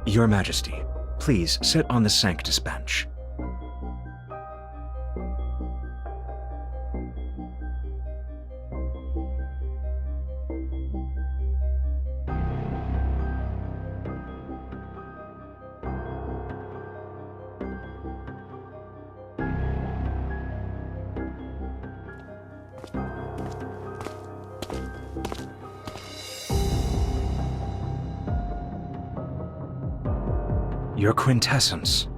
Your Majesty, please sit on the Sanctus bench. Your quintessence.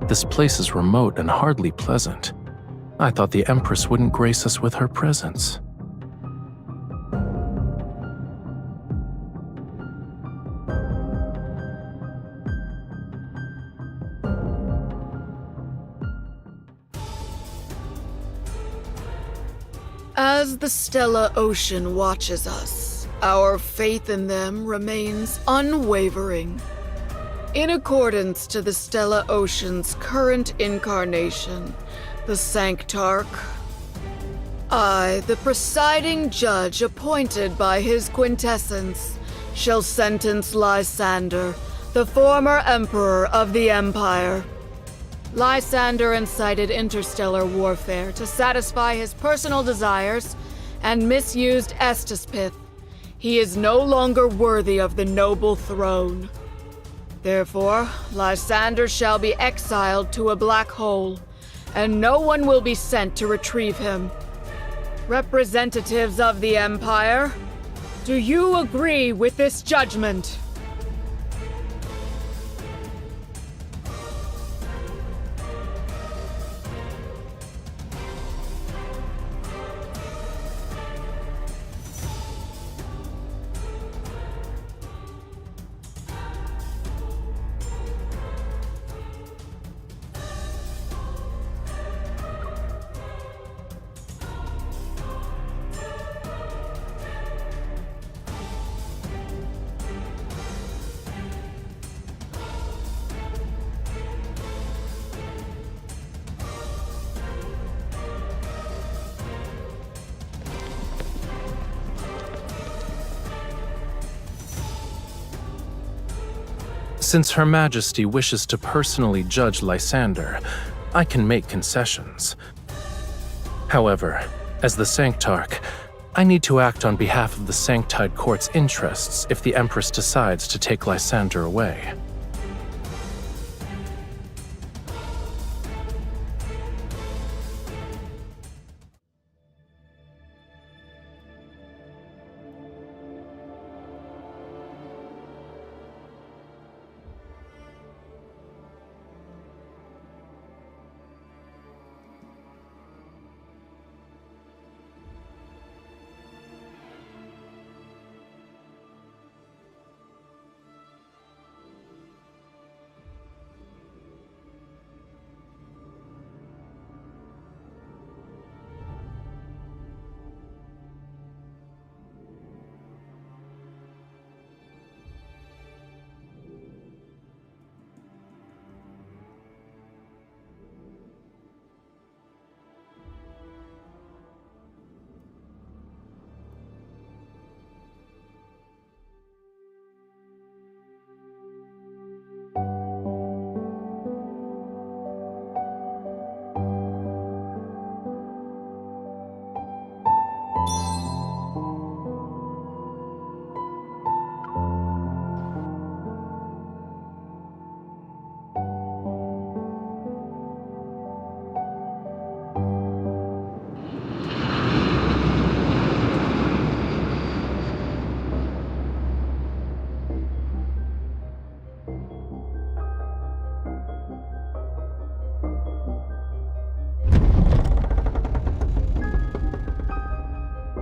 This place is remote and hardly pleasant. I thought the Empress wouldn't grace us with her presence. As the Stellar Ocean watches us, our faith in them remains unwavering. In accordance to the Stellar Ocean's current incarnation, the Sanctarch, I, the presiding judge appointed by his quintessence, shall sentence Lysander, the former emperor of the Empire. Lysander incited interstellar warfare to satisfy his personal desires and misused Estispith. He is no longer worthy of the noble throne. Therefore, Lysander shall be exiled to a black hole, and no one will be sent to retrieve him. Representatives of the Empire, do you agree with this judgment? Since Her Majesty wishes to personally judge Lysander, I can make concessions. However, as the Sanctarch, I need to act on behalf of the Sanctide Court's interests if the Empress decides to take Lysander away.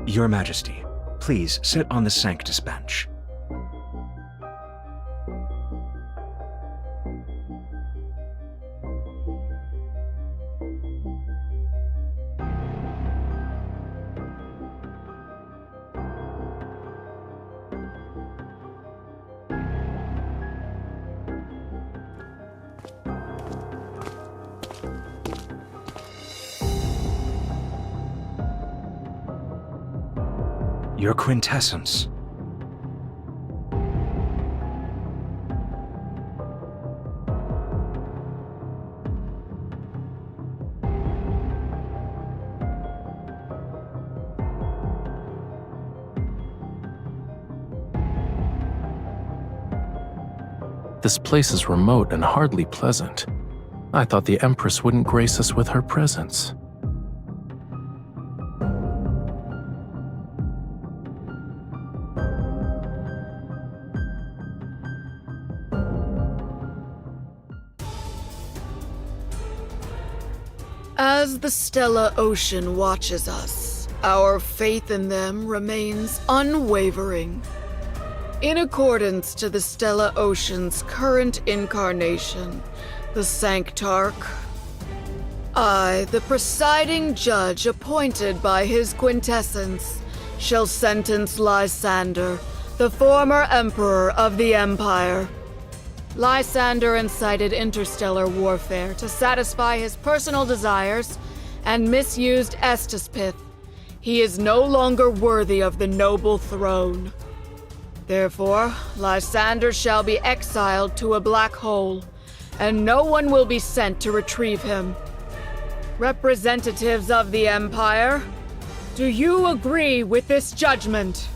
Your Majesty, please sit on the Sanctus bench. Your quintessence. This place is remote and hardly pleasant. I thought the Empress wouldn't grace us with her presence. As the Stellar Ocean watches us, our faith in them remains unwavering. In accordance to the Stellar Ocean's current incarnation, the Sanctarch, I, the presiding judge appointed by his quintessence, shall sentence Lysander, the former emperor of the Empire. Lysander incited interstellar warfare to satisfy his personal desires and misused Estispith. He is no longer worthy of the noble throne. Therefore, Lysander shall be exiled to a black hole, and no one will be sent to retrieve him. Representatives of the Empire, do you agree with this judgment?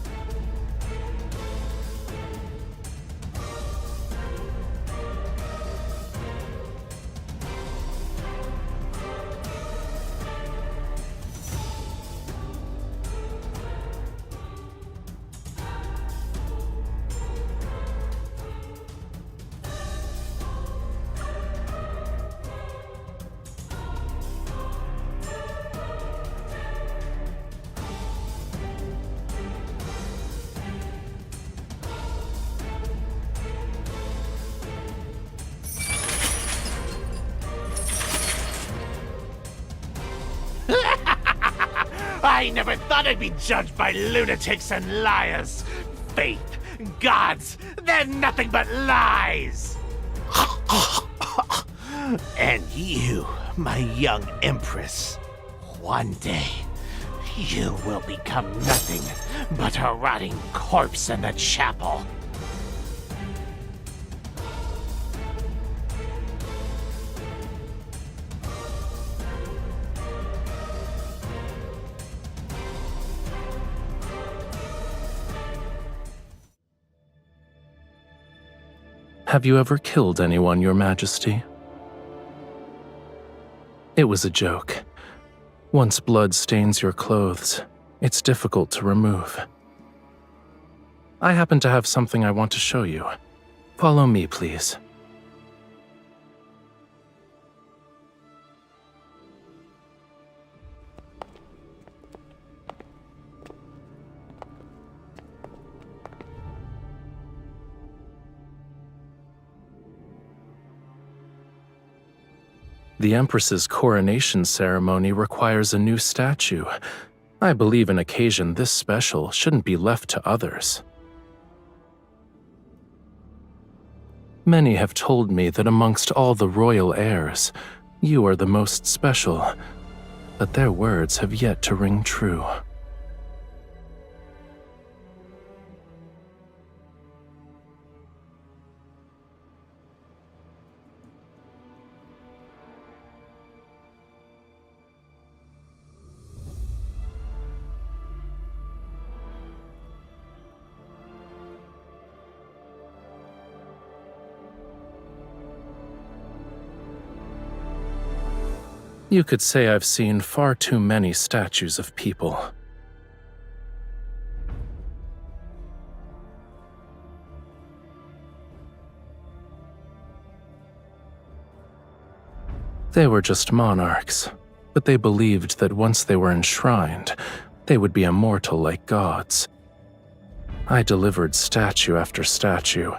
I never thought I'd be judged by lunatics and liars. Faith, gods, they're nothing but lies. And you, my young empress, one day you will become nothing but a rotting corpse in the chapel. Have you ever killed anyone, Your Majesty? It was a joke. Once blood stains your clothes, it's difficult to remove. I happen to have something I want to show you. Follow me, please. The Empress's coronation ceremony requires a new statue. I believe an occasion this special shouldn't be left to others. Many have told me that amongst all the royal heirs, you are the most special, but their words have yet to ring true. You could say I've seen far too many statues of people. They were just monarchs, but they believed that once they were enshrined, they would be immortal like gods. I delivered statue after statue.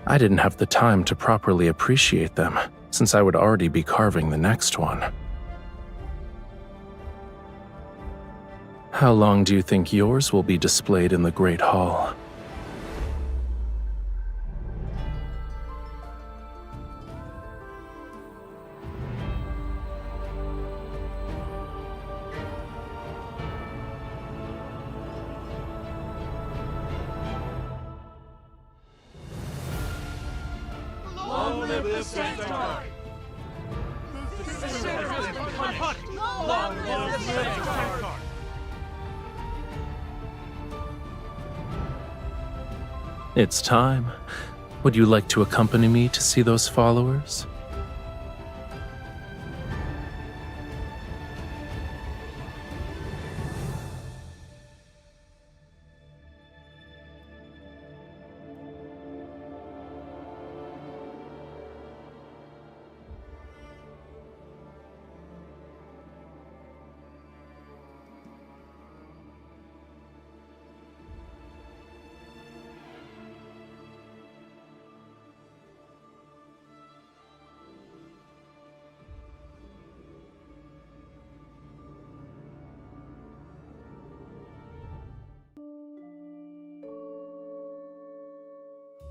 I didn't have the time to properly appreciate them, since I would already be carving the next one. How long do you think yours will be displayed in the Great Hall? It's time. Would you like to accompany me to see those followers?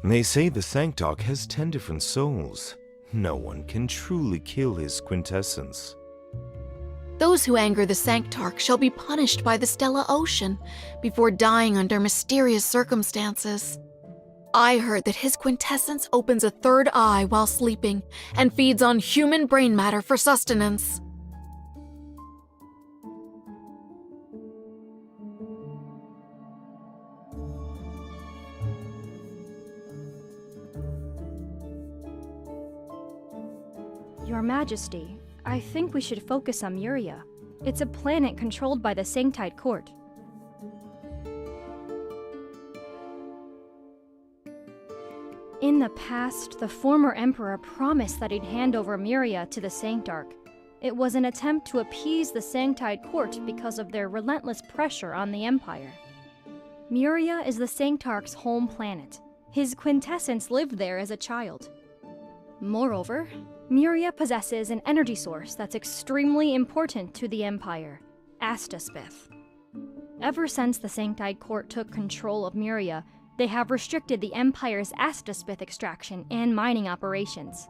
They say the Sanctarch has 10 different souls. No one can truly kill his quintessence. Those who anger the Sanctarch shall be punished by the Stellar Ocean before dying under mysterious circumstances. I heard that his quintessence opens a third eye while sleeping and feeds on human brain matter for sustenance. Your Majesty, I think we should focus on Memoria. It's a planet controlled by the Sanctite Court. In the past, the former Emperor promised that he'd hand over Memoria to the Sanctarch. It was an attempt to appease the Sanctite Court because of their relentless pressure on the Empire. Memoria is the Sanctarch's home planet. His quintessence lived there as a child. Moreover, Memoria possesses an energy source that's extremely important to the Empire, Astaspith. Ever since the Sanctite Court took control of Memoria, they have restricted the Empire's Astaspith extraction and mining operations.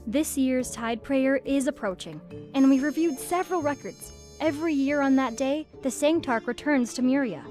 This year's Tide Prayer is approaching, and we reviewed several records. Every year on that day, the Sanctarch returns to Memoria.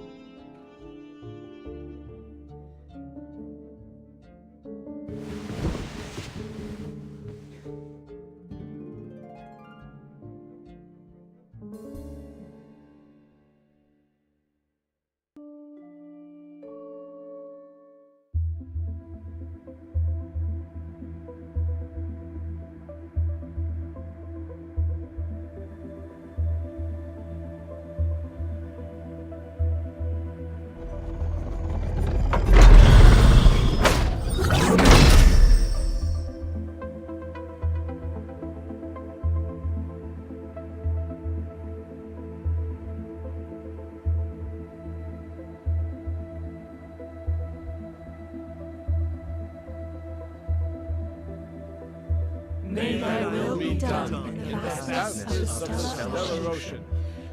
May thy will be done in the vastness of the stellar ocean.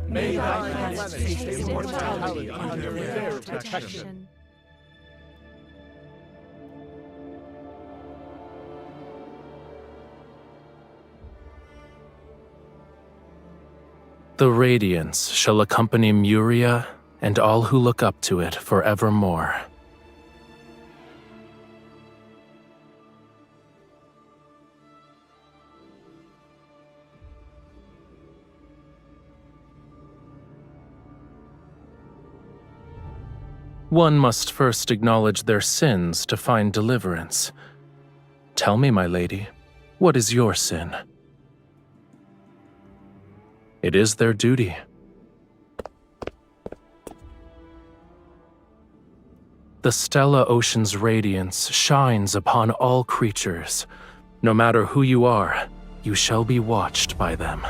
May thy planets taste immortality under their protection. The radiance shall accompany Memoria and all who look up to it forevermore. One must first acknowledge their sins to find deliverance. Tell me, my lady, what is your sin? It is their duty. The Stellar Ocean's radiance shines upon all creatures. No matter who you are, you shall be watched by them.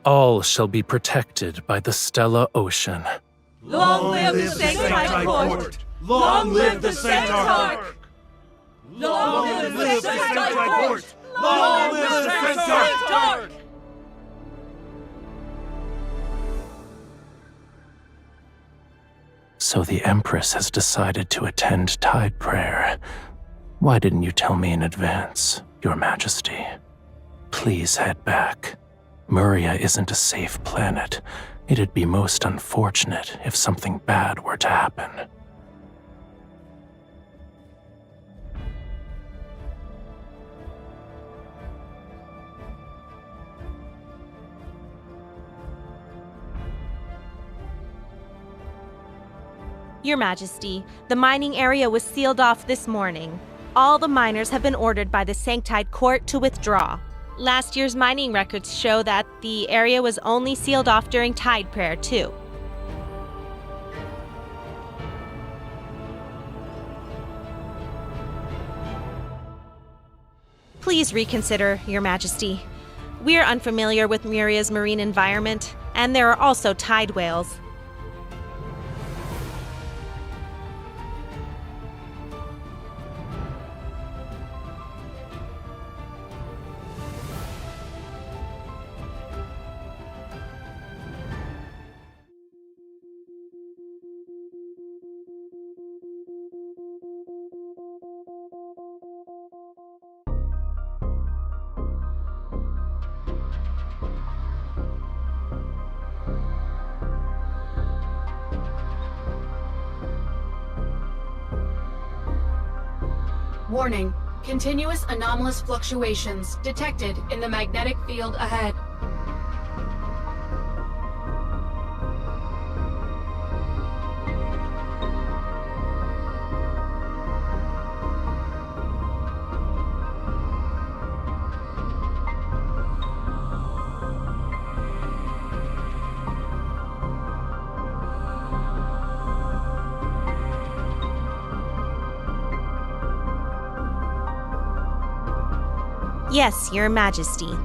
All shall be protected by the Stella Ocean. Long live the Sanctite Court! Long live the Sanctarch! Long live the Sanctite Court! Long live the Sanctarch! So the Empress has decided to attend Tide Prayer. Why didn't you tell me in advance, Your Majesty? Please head back. Memoria isn't a safe planet. It'd be most unfortunate if something bad were to happen. Your Majesty, the mining area was sealed off this morning. All the miners have been ordered by the Sanctite Court to withdraw. Last year's mining records show that the area was only sealed off during Tide Prayer, too. Please reconsider, Your Majesty. We're unfamiliar with Memoria's marine environment, and there are also tide whales. Warning. Continuous anomalous fluctuations detected in the magnetic field ahead. Yes, Your Majesty.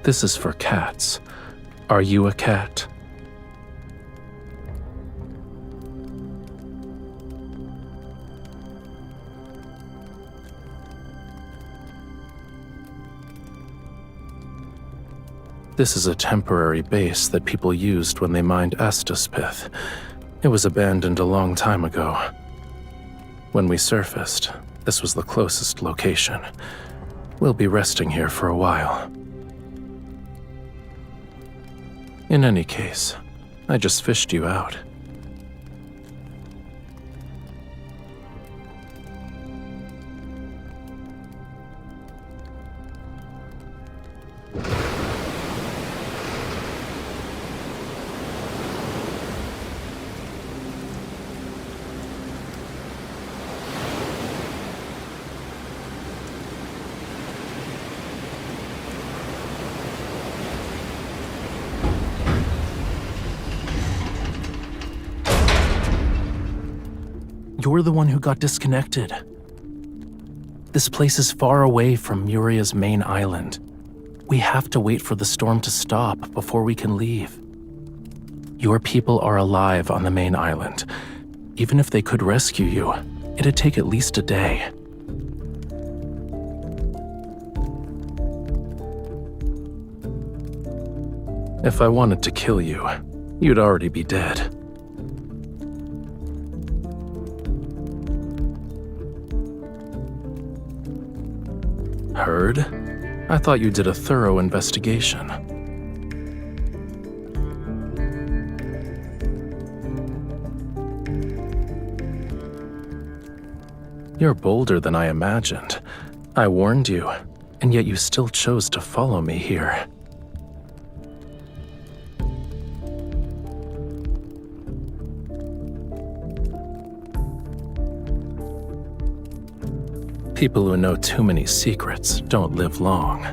This is for cats. Are you a cat? This is a temporary base that people used when they mined Estus. It was abandoned a long time ago. When we surfaced, this was the closest location. We'll be resting here for a while. In any case, I just fished you out. You're the one who got disconnected. This place is far away from Memoria's main island. We have to wait for the storm to stop before we can leave. Your people are alive on the main island. Even if they could rescue you, it'd take at least a day. If I wanted to kill you, you'd already be dead. Heard? I thought you did a thorough investigation. You're bolder than I imagined. I warned you, and yet you still chose to follow me here. People who know too many secrets don't live long.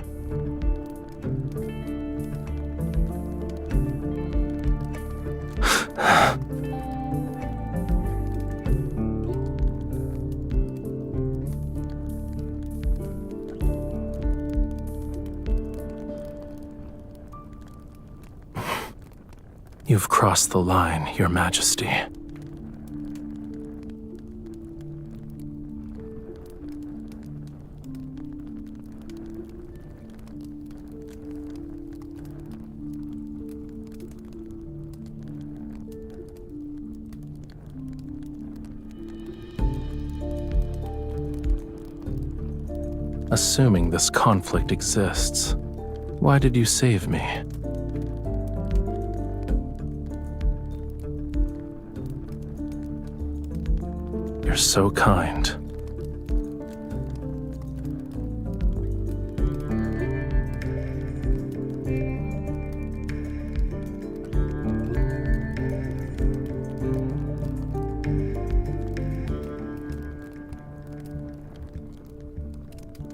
You've crossed the line, Your Majesty. Assuming this conflict exists, why did you save me? You're so kind.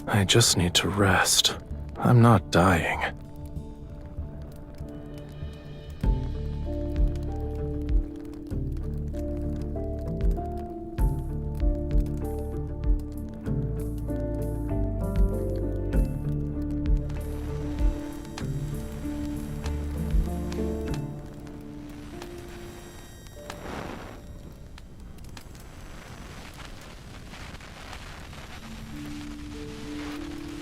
I just need to rest. I'm not dying.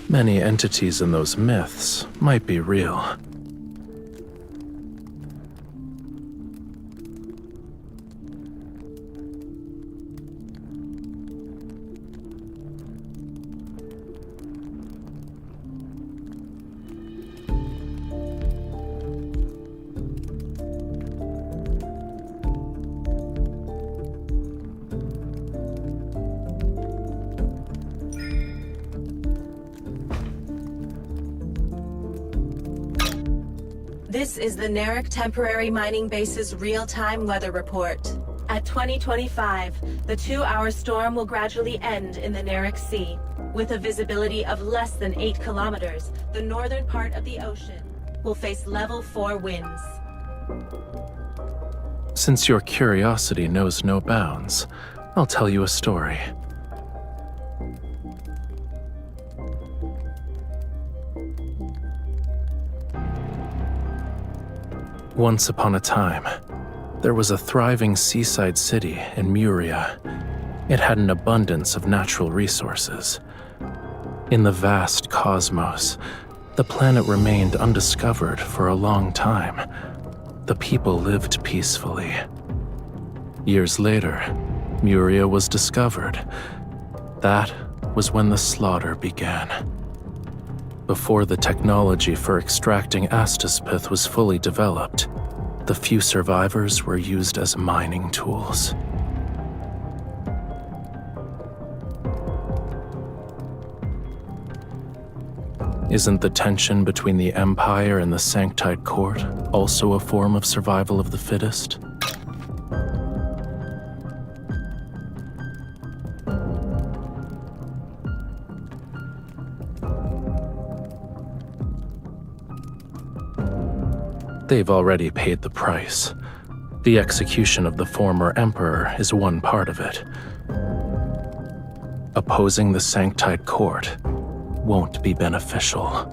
Many entities in those myths might be real. This is the Narek Temporary Mining Base's real-time weather report. At 2025, the 2-hour storm will gradually end in the Narek Sea. With a visibility of less than 8 kilometers, the northern part of the ocean will face level 4 winds. Since your curiosity knows no bounds, I'll tell you a story. Once upon a time, there was a thriving seaside city in Memoria. It had an abundance of natural resources. In the vast cosmos, the planet remained undiscovered for a long time. The people lived peacefully. Years later, Memoria was discovered. That was when the slaughter began. Before the technology for extracting astaspith was fully developed, the few survivors were used as mining tools. Isn't the tension between the Empire and the Sanctite Court also a form of survival of the fittest? They've already paid the price. The execution of the former Emperor is one part of it. Opposing the Sanctite Court won't be beneficial.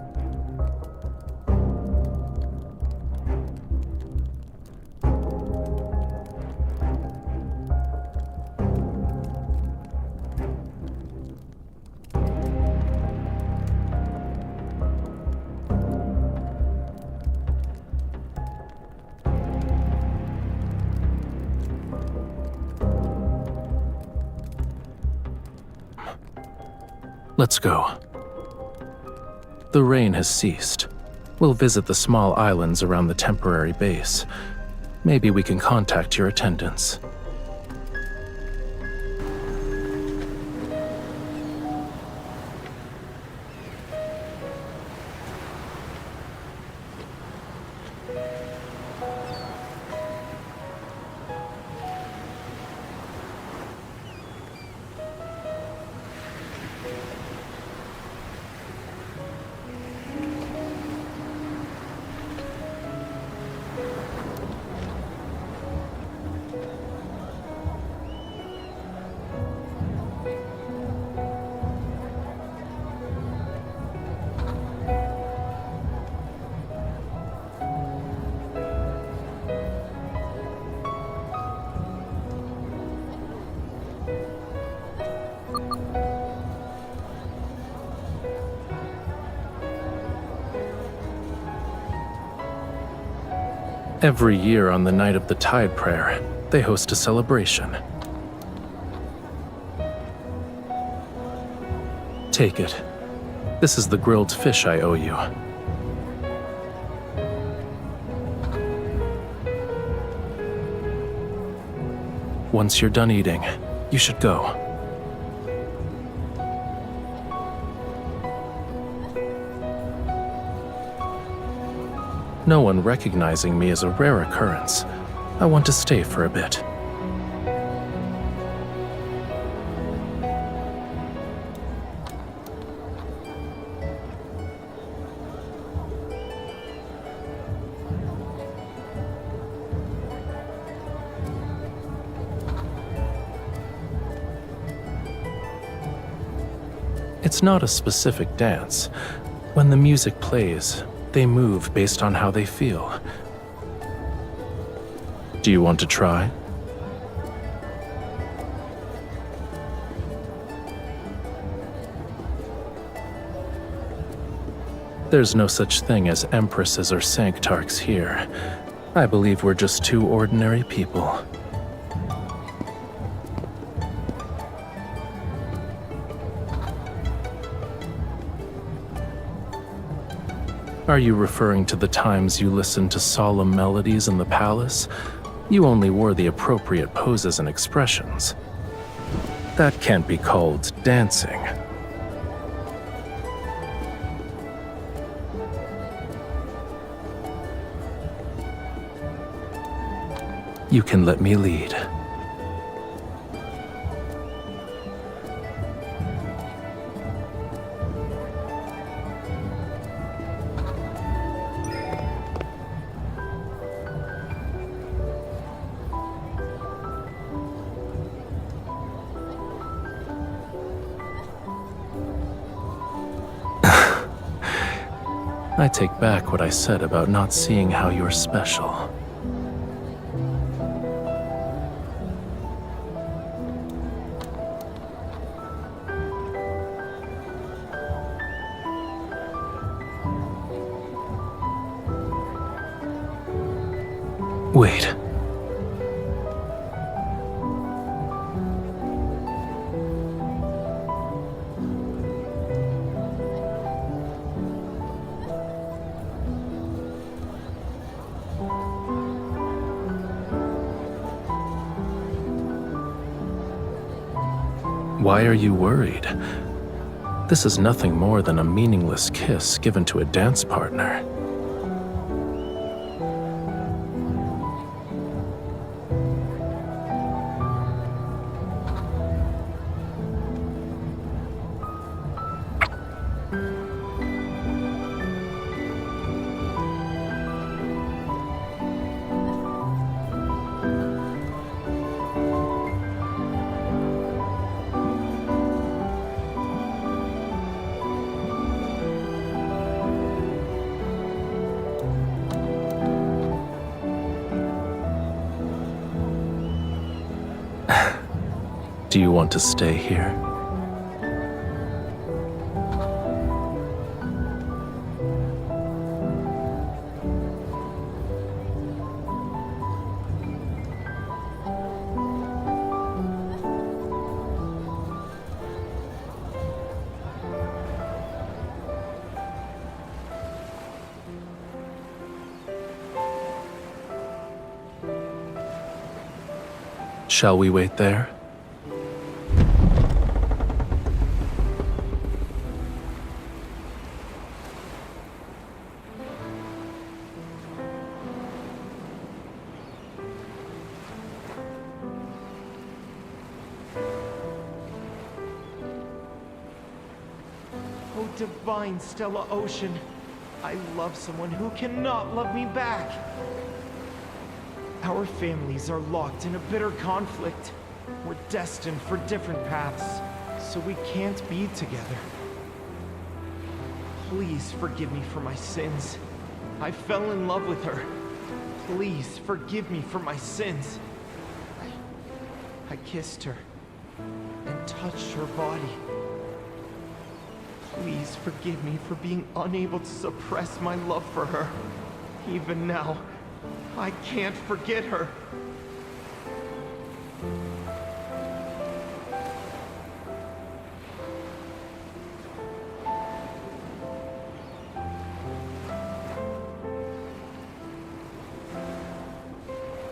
Let's go. The rain has ceased. We'll visit the small islands around the temporary base. Maybe we can contact your attendants. Every year on the night of the Tide Prayer, they host a celebration. Take it. This is the grilled fish I owe you. Once you're done eating, you should go. No one recognizing me is a rare occurrence. I want to stay for a bit. It's not a specific dance. When the music plays, they move based on how they feel. Do you want to try? There's no such thing as empresses or sanctarchs here. I believe we're just two ordinary people. Are you referring to the times you listened to solemn melodies in the palace? You only wore the appropriate poses and expressions. That can't be called dancing. You can let me lead. I take back what I said about not seeing how you're special. Wait. Why are you worried? This is nothing more than a meaningless kiss given to a dance partner. Do you want to stay here? Shall we wait there? Oh, divine Stella Ocean, I love someone who cannot love me back. Our families are locked in a bitter conflict. We're destined for different paths, so we can't be together. Please forgive me for my sins. I fell in love with her. Please forgive me for my sins. I kissed her and touched her body. Please forgive me for being unable to suppress my love for her. Even now, I can't forget her.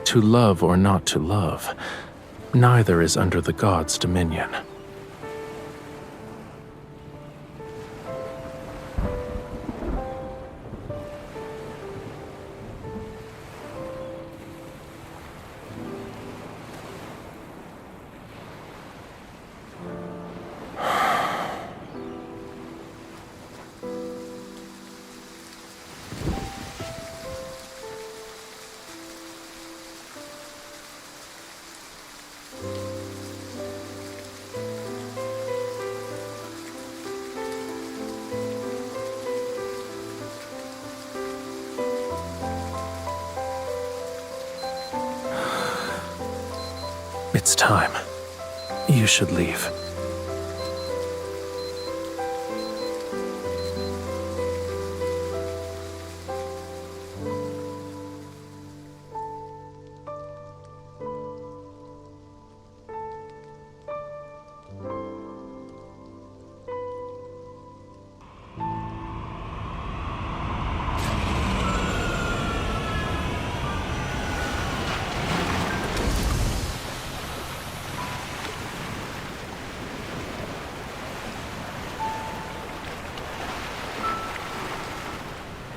To love or not to love, neither is under the gods' dominion. It's time. You should leave.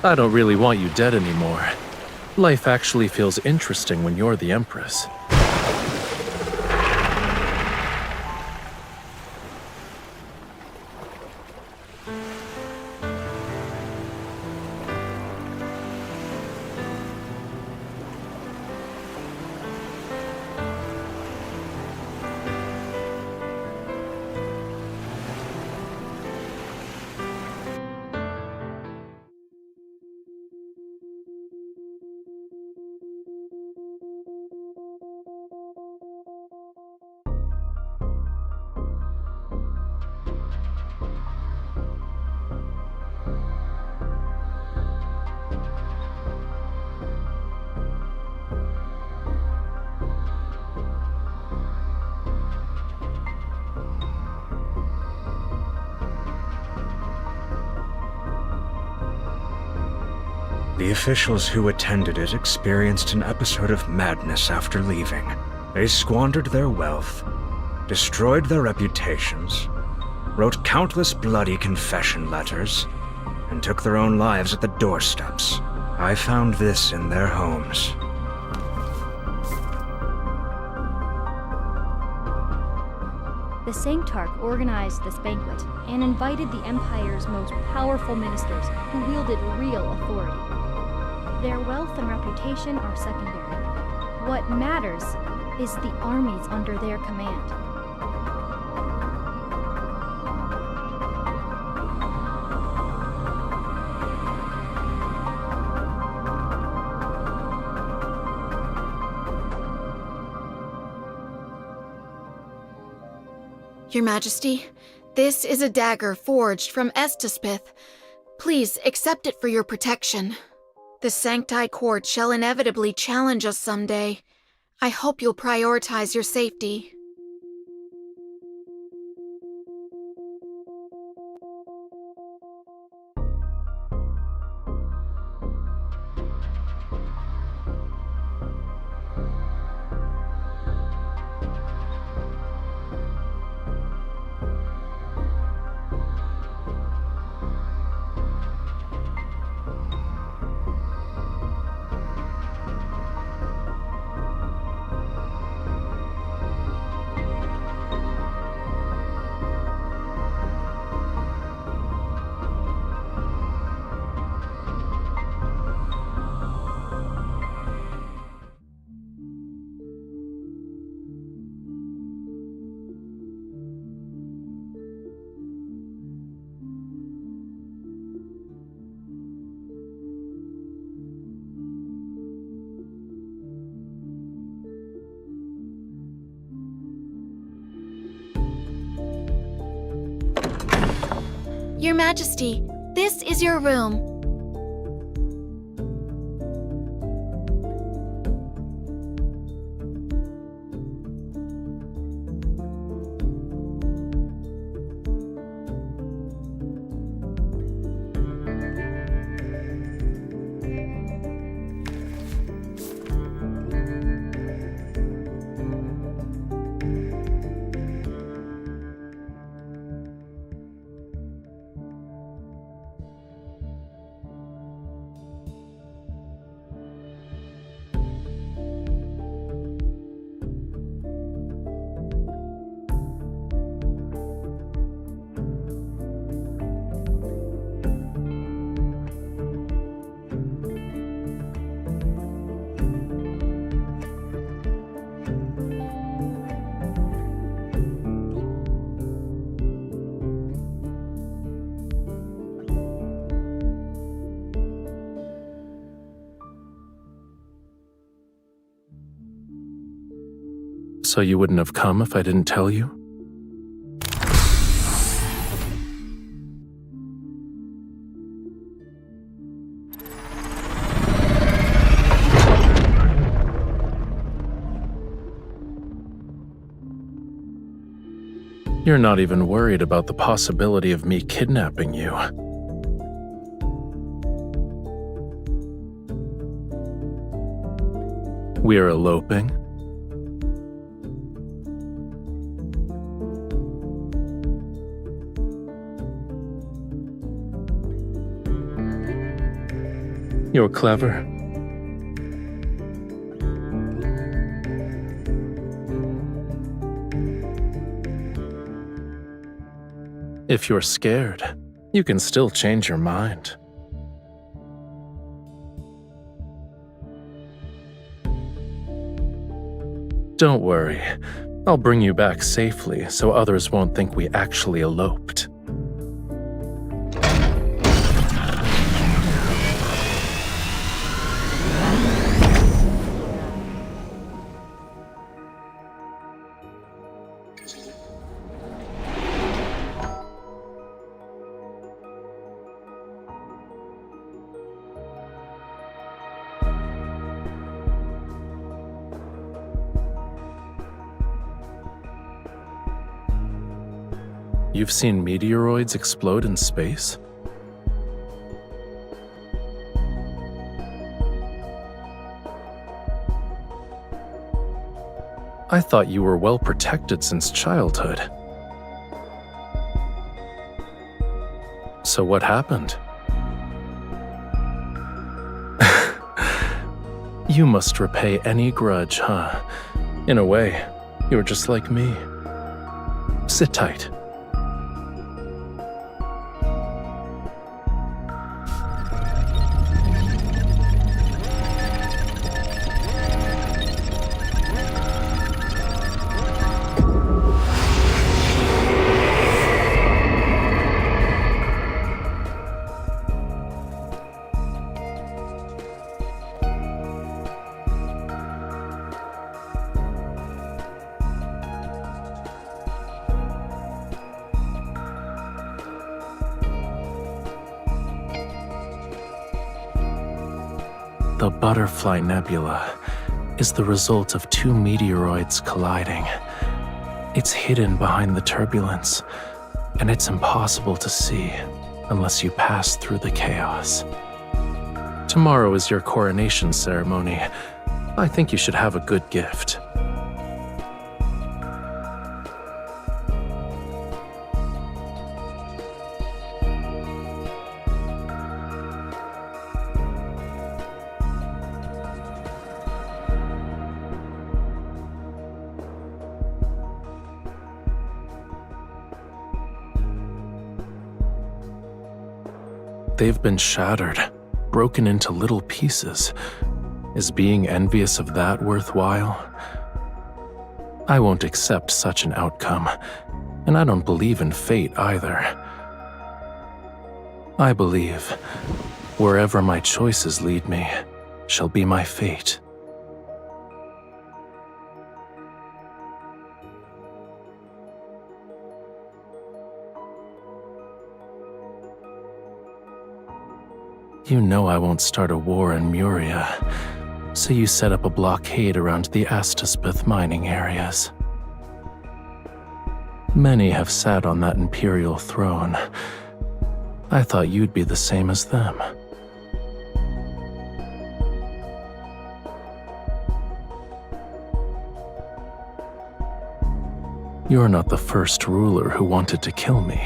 I don't really want you dead anymore. Life actually feels interesting when you're the Empress. The officials who attended it experienced an episode of madness after leaving. They squandered their wealth, destroyed their reputations, wrote countless bloody confession letters, and took their own lives at the doorsteps. I found this in their homes. The Sanctarch organized this banquet and invited the Empire's most powerful ministers who wielded real authority. Their wealth and reputation are secondary. What matters is the armies under their command. Your Majesty, this is a dagger forged from Estaspith. Please accept it for your protection. The Sancti Court shall inevitably challenge us someday. I hope you'll prioritize your safety. Your Majesty, this is your room. So you wouldn't have come if I didn't tell you? You're not even worried about the possibility of me kidnapping you. We're eloping. You're clever. If you're scared, you can still change your mind. Don't worry, I'll bring you back safely so others won't think we actually eloped. You've seen meteoroids explode in space? I thought you were well protected since childhood. So what happened? You must repay any grudge, huh? In a way, you're just like me. Sit tight. The Butterfly Nebula is the result of two meteoroids colliding. It's hidden behind the turbulence, and it's impossible to see unless you pass through the chaos. Tomorrow is your coronation ceremony. I think you should have a good gift. They've been shattered, broken into little pieces. Is being envious of that worthwhile? I won't accept such an outcome, and I don't believe in fate either. I believe wherever my choices lead me shall be my fate. You know I won't start a war in Memoria, so you set up a blockade around the Astaspith mining areas. Many have sat on that imperial throne. I thought you'd be the same as them. You're not the first ruler who wanted to kill me,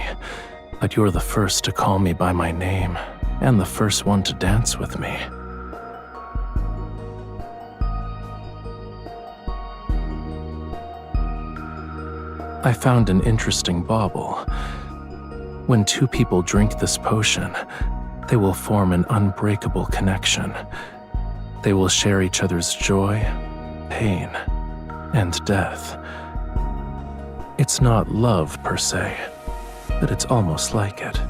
but you're the first to call me by my name, and the first one to dance with me. I found an interesting bauble. When two people drink this potion, they will form an unbreakable connection. They will share each other's joy, pain, and death. It's not love per se, but it's almost like it.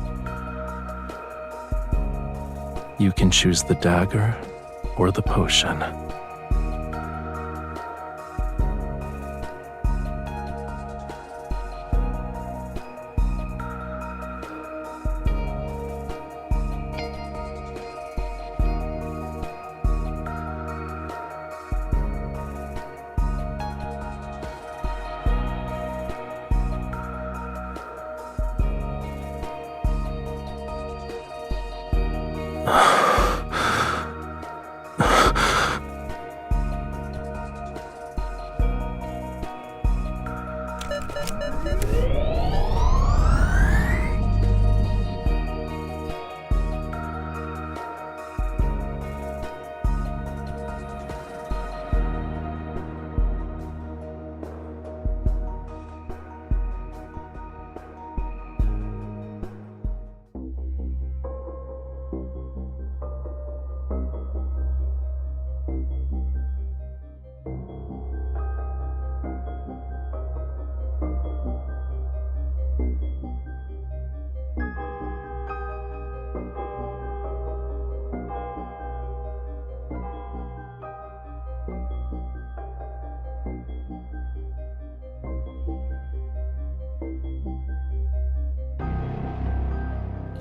You can choose the dagger or the potion.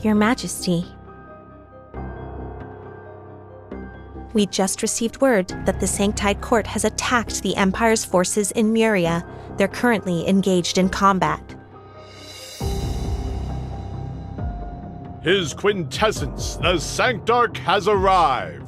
Your Majesty. We just received word that the Sanctide Court has attacked the Empire's forces in Memoria. They're currently engaged in combat. His quintessence, the Sanctarch, has arrived.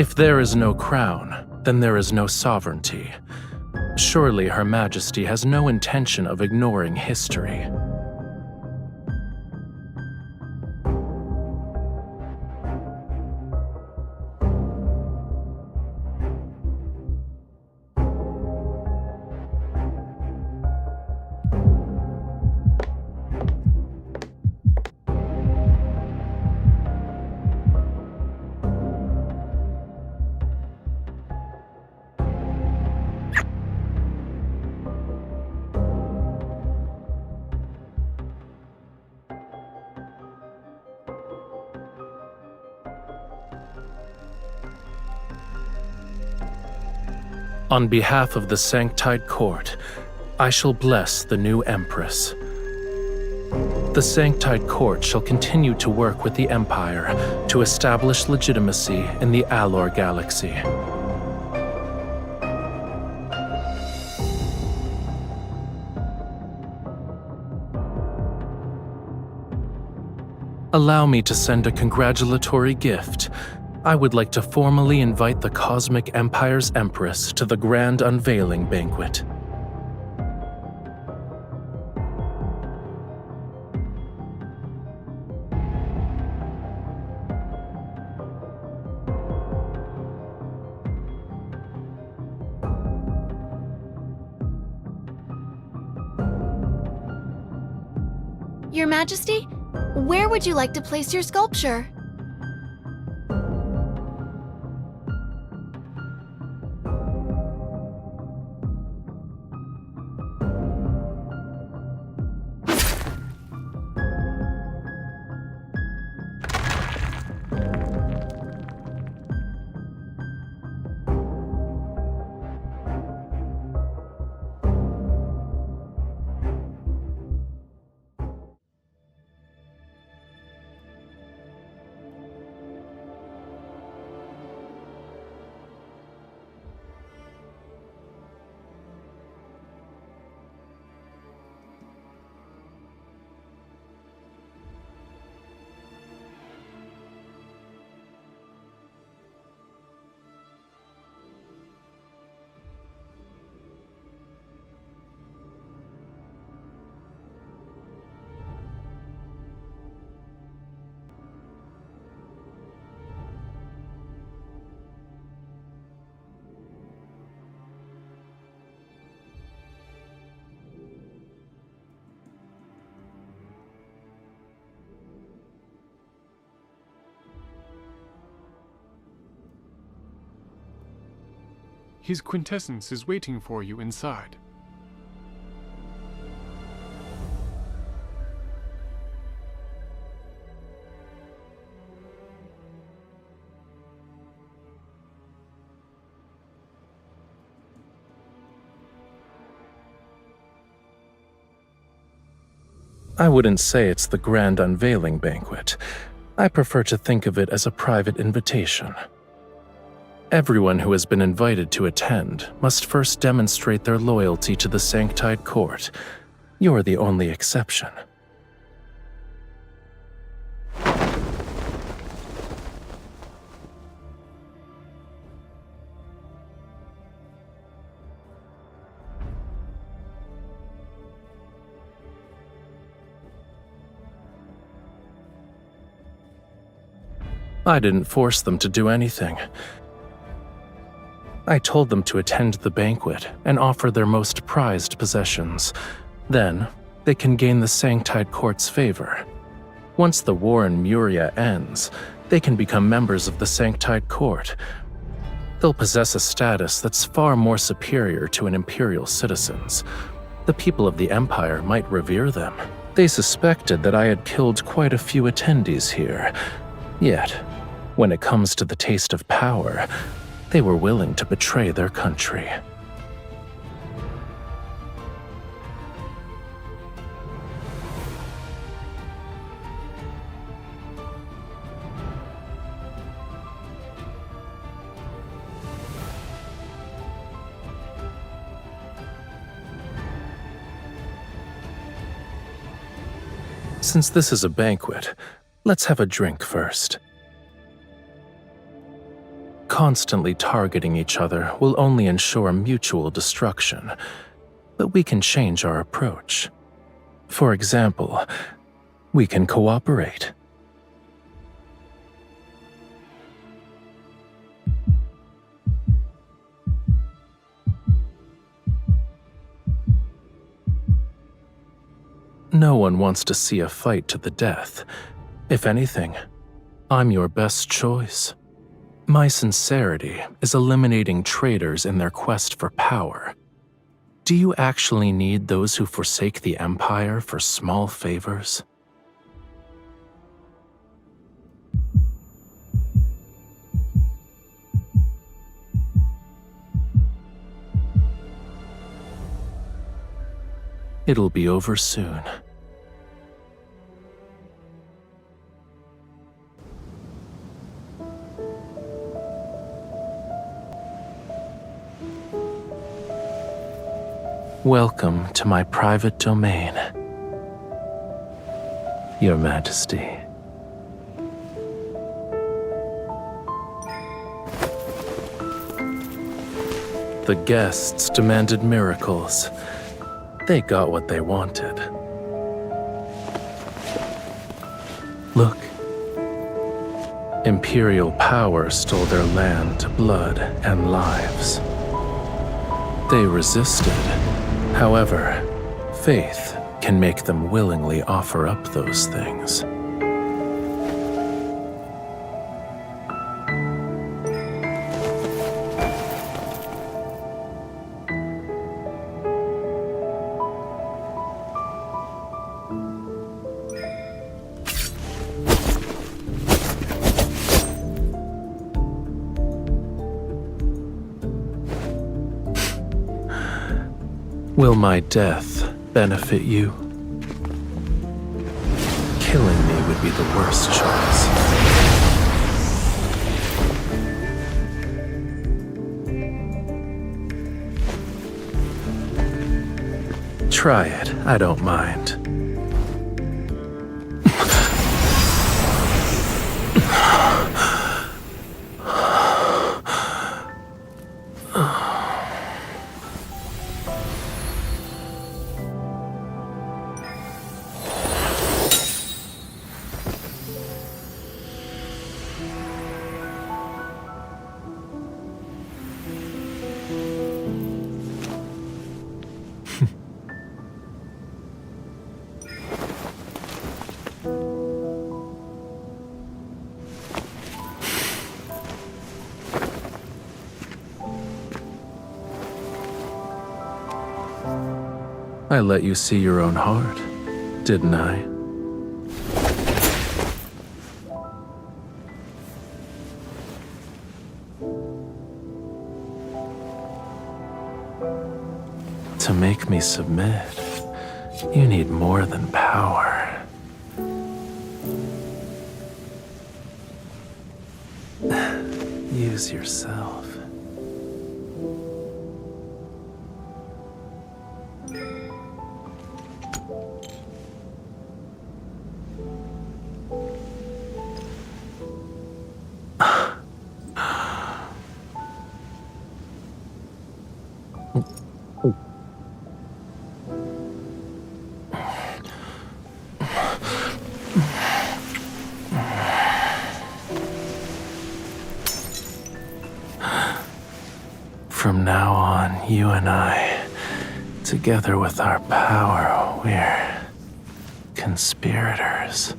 If there is no crown, then there is no sovereignty. Surely Her Majesty has no intention of ignoring history. On behalf of the Sanctide Court, I shall bless the new Empress. The Sanctide Court shall continue to work with the Empire to establish legitimacy in the Alor Galaxy. Allow me to send a congratulatory gift. I would like to formally invite the Cosmic Empire's Empress to the Grand Unveiling Banquet. Your Majesty, where would you like to place your sculpture? His quintessence is waiting for you inside. I wouldn't say it's the Grand Unveiling Banquet. I prefer to think of it as a private invitation. Everyone who has been invited to attend must first demonstrate their loyalty to the Sanctide Court. You're the only exception. I didn't force them to do anything. I told them to attend the banquet and offer their most prized possessions. Then, they can gain the Sanctide Court's favor. Once the war in Memoria ends, they can become members of the Sanctide Court. They'll possess a status that's far more superior to an Imperial citizen's. The people of the Empire might revere them. They suspected that I had killed quite a few attendees here. Yet, when it comes to the taste of power, they were willing to betray their country. Since this is a banquet, let's have a drink first. Constantly targeting each other will only ensure mutual destruction, but we can change our approach. For example, we can cooperate. No one wants to see a fight to the death. If anything, I'm your best choice. My sincerity is eliminating traitors in their quest for power. Do you actually need those who forsake the Empire for small favors? It'll be over soon. Welcome to my private domain, Your Majesty. The guests demanded miracles. They got what they wanted. Look. Imperial power stole their land, blood, and lives. They resisted. However, faith can make them willingly offer up those things. Will my death benefit you? Killing me would be the worst choice. Try it, I don't mind. I let you see your own heart, didn't I? To make me submit, you need more than power. Use yourself. From now on, you and I, together with our power, we're conspirators.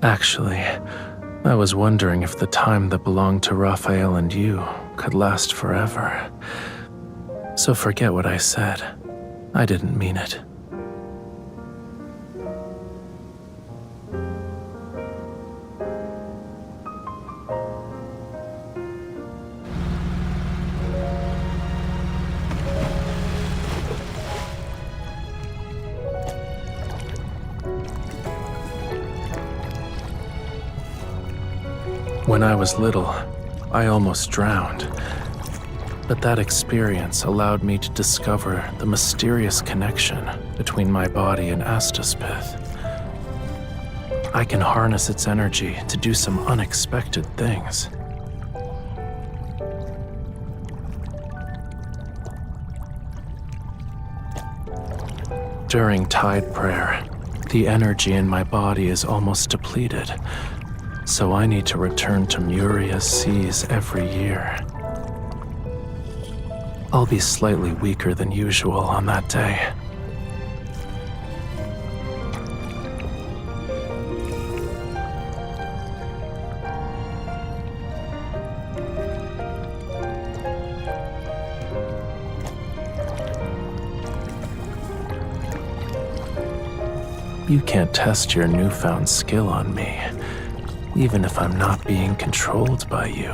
Actually, I was wondering if the time that belonged to Rafayel and you could last forever. So forget what I said. I didn't mean it. When I was little, I almost drowned. But that experience allowed me to discover the mysterious connection between my body and Astaspith. I can harness its energy to do some unexpected things. During tide prayer, the energy in my body is almost depleted, so I need to return to Muria's seas every year. I'll be slightly weaker than usual on that day. You can't test your newfound skill on me, even if I'm not being controlled by you.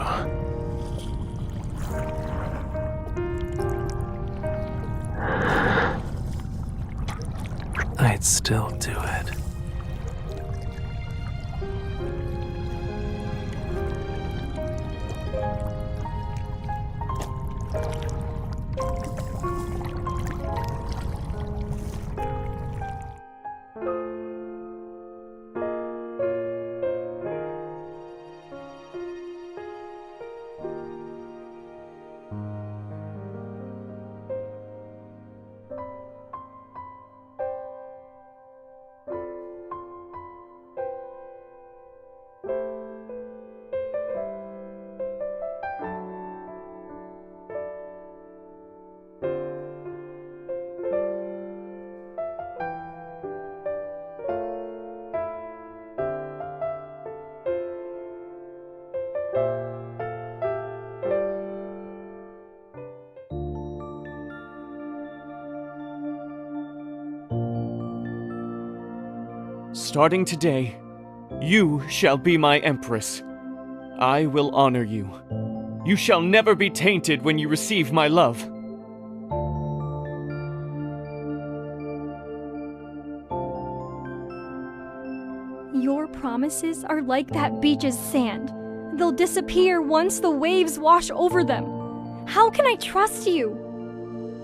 I'd still do it. Starting today, you shall be my empress. I will honor you. You shall never be tainted when you receive my love. Your promises are like that beach's sand. They'll disappear once the waves wash over them. How can I trust you?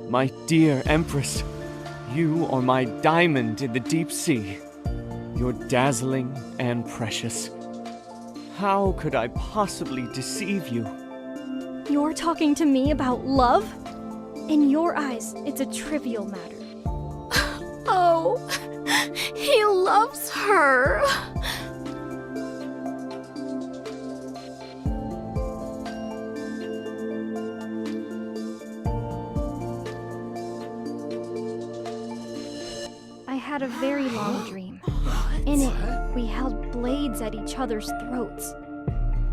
My dear empress, you are my diamond in the deep sea. You're dazzling and precious. How could I possibly deceive you? You're talking to me about love? In your eyes, it's a trivial matter. Oh, he loves her. I had a very long dream. In it, we held blades at each other's throats.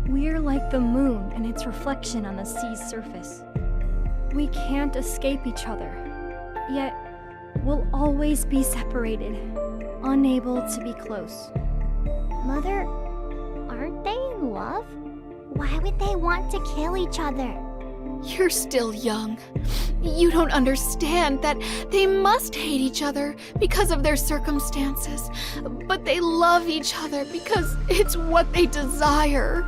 We're like the moon and its reflection on the sea's surface. We can't escape each other, yet we'll always be separated, unable to be close. Mother, aren't they in love? Why would they want to kill each other? You're still young. You don't understand that they must hate each other because of their circumstances, but they love each other because it's what they desire.